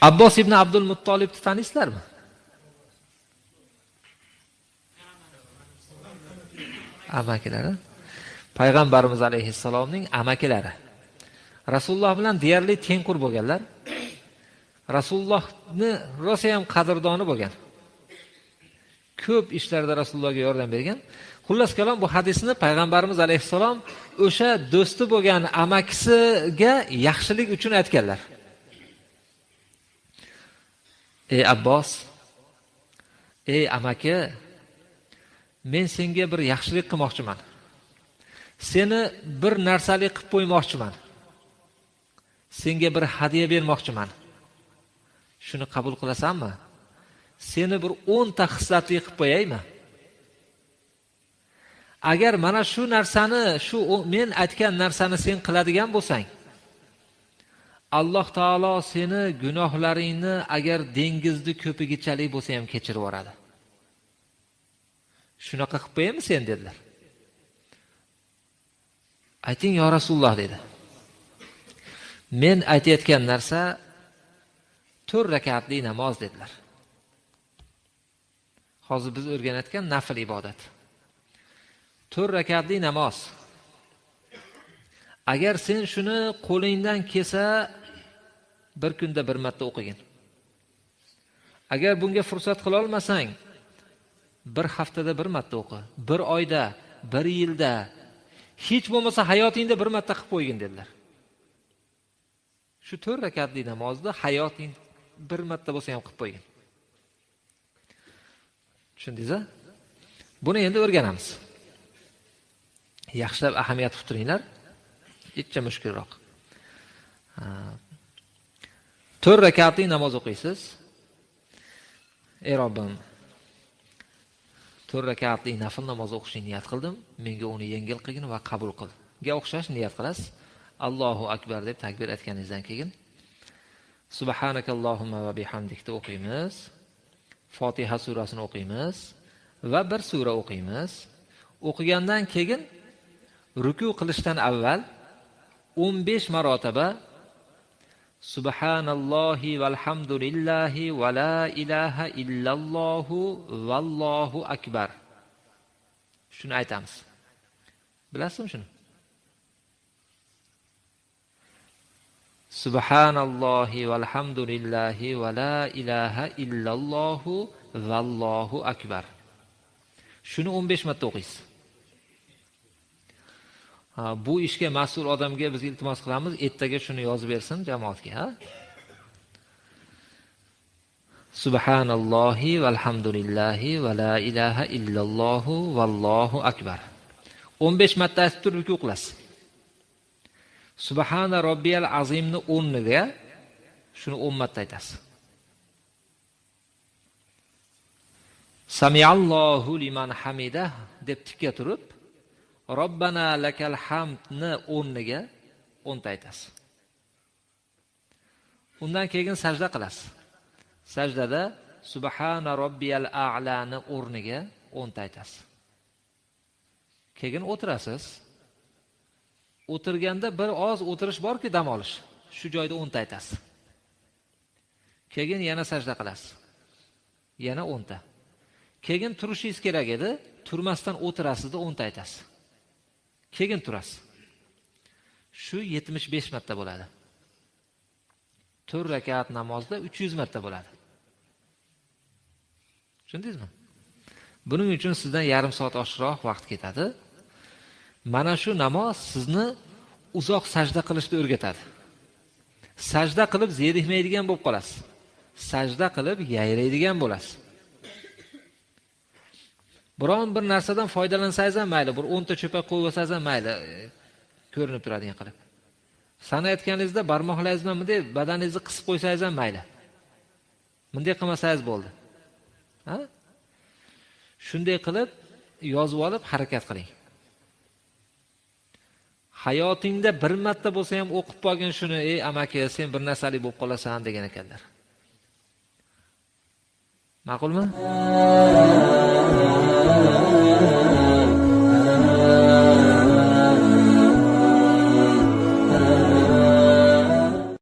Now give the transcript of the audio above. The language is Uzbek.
Abbos ibn Abdul Muttolibni taniysizlarmi? Amakilari. Payg'ambarimiz alayhissalomning amakilari. Rasululloh bilan deyarli tengqur bo'lganlar. Rasulullohni rosa ham qadrdoni bo'lgan. Ko'p ishlarda Rasulullohga yordam bergan. Xullas kalom bu hadisni payg'ambarimiz alayhissalom o'sha do'sti bo'lgan amakisiga yaxshilik uchun aytganlar. Ey Abbos, ey amaki, men senga bir yaxshilik qilmoqchiman. Seni bir narsalik qilib qo'ymoqchiman. Senga bir hadiya bermoqchiman. Shuni qabul qilasanmi? Seni bir 10 ta xislatli qilib qo'yaymi? Agar mana shu narsani, shu men aytgan narsani sen qiladigan bo'lsang, Alloh taolo seni gunohlaringni agar dengizni ko'pigichalik bo'lsa ham kechirib yuboradi. Shunaqa qilib qo'yaymi sen dedilar. Ayting yo Rasululloh dedi. Men aytayotgan narsa 4 rakatli namoz dedilar. Hozir biz o'rganayotgan nafl ibodat. 4 rakatli namoz. Agar sen shuni qo'lingdan kelsa bir kunda bir marta o'qigin. Agar bunga fursat qila olmasang, bir haftada bir marta o'qi. Bir oyda, bir yilda, hech bo'lmasa hayotingda bir marta qilib qo'ygin dedilar. Shu 4 rakatli namozni hayoting bir marta bo'lsa ham qilib qo'ygin. Tushundingizmi? Buni endi o'rganamiz. Yaxshilab ahamiyat qilib turinglar. Hechcha mushkulroq. 4 rakatli namoz o'qiysiz. Ey Robbim, 4 rakatli nafl namoz o'qishni niyat qildim. Menga uni yengil qilgin va qabul qil. Ga o'xshash niyat qilasiz. Allohu akbar deb takbir aytganingizdan keyin Subhanakallohumma va bihamdikni o'qiymiz. Fotiha surasini o'qiymiz va bir sura o'qiymiz. O'qigandan keyin ruku qilishdan avval 15 marotaba Subhanallohi valhamdulillahi va la ilaha illallohu vallohu akbar. Shuni aytamiz. Bilasizmi shuni? Subhanallohi valhamdulillahi va la ilaha illallohu vallohu akbar. Shuni 15 marta o'qiysiz. Bu ishga mas'ul odamga biz iltimos qilamiz, ertaga shuni yozib bersin jamoatga, ha? Subhanallohi valhamdulillahi va la ilaha illallohu vallohu akbar. 15 marta aytib turib ruku qilasiz. Subhana robbiyal azimni o'rniga shuni 10 marta aytasiz. Samiallohu liman hamidah deb tikka turib, Robbana lakal hamdni o'rniga 10 ta aytasiz. Undan keyin sajda qilasiz. Sajdada Subhana robbiyal a'lani o'rniga 10 ta aytasiz. Keyin o'tirasiz. O'tirganda bir oz o'tirish borki, dam olish. Shu joyda 10 ta aytasiz. Keyin yana sajda qilasiz. Yana 10 ta. Keyin turishingiz kerak edi, turmasdan o'tirasizda 10 ta aytasiz. Keyin turasiz. Shu 75 marta bo'ladi. 4 rakat namozda 300 marta bo'ladi. Tushundingizmi? Buning uchun sizdan yarim soat oshiqroq vaqt ketadi. Mana shu namoz sizni uzoq sajda qilishni o'rgatadi. Sajda qilib zerikmaydigan bo'lib qolasiz. Sajda qilib yayraydigan bo'lasiz. Biron bir narsadan foydalansangiz ham mayli, bir 10 ta cho'pak qo'yib olsangiz ham mayli, ko'rinib turadigan qilib. Sanayotganingizda barmoqlaringiz bilan bunday badaningizni qisib qo'ysangiz ham mayli. Bunday qilmasangiz bo'ldi. Ha? Shunday qilib yozib olib harakat qiling. Hayotingda bir marta bo'lsa ham o'qib qolgin shuni, ey amaki, sen bir narsalik bo'lib qolasan degan ekanlar. Ma'qulmi?